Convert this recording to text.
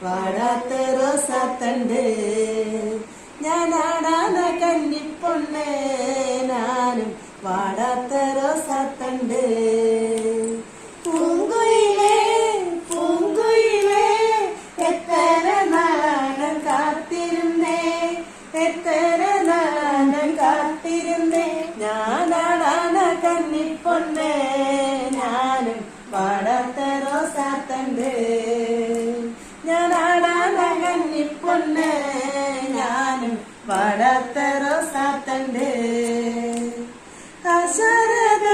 വാടാത്ത റോസാത്തണ്ട്. ഞാനാടാന കന്നിപ്പൊണ്ണേ ഞാനും വാടാത്ത റോസാത്തണ്ട്. പൂങ്കുയിലേ പൂങ്കുയിലേ എത്ര നാളാണ് കാത്തിരുന്നേ, എത്ര നാളാണ് കാത്തിരുന്നേ. ഞാനാടാന കന്നിപ്പൊണ്ണേ ഞാനും വാടാത്ത റോസാത്തണ്ട്. ഞാനാടാന കന്നിപ്പൊണ്ണേ ഞാനും വാടാത്ത റോസാത്തണ്ട്. അശരദ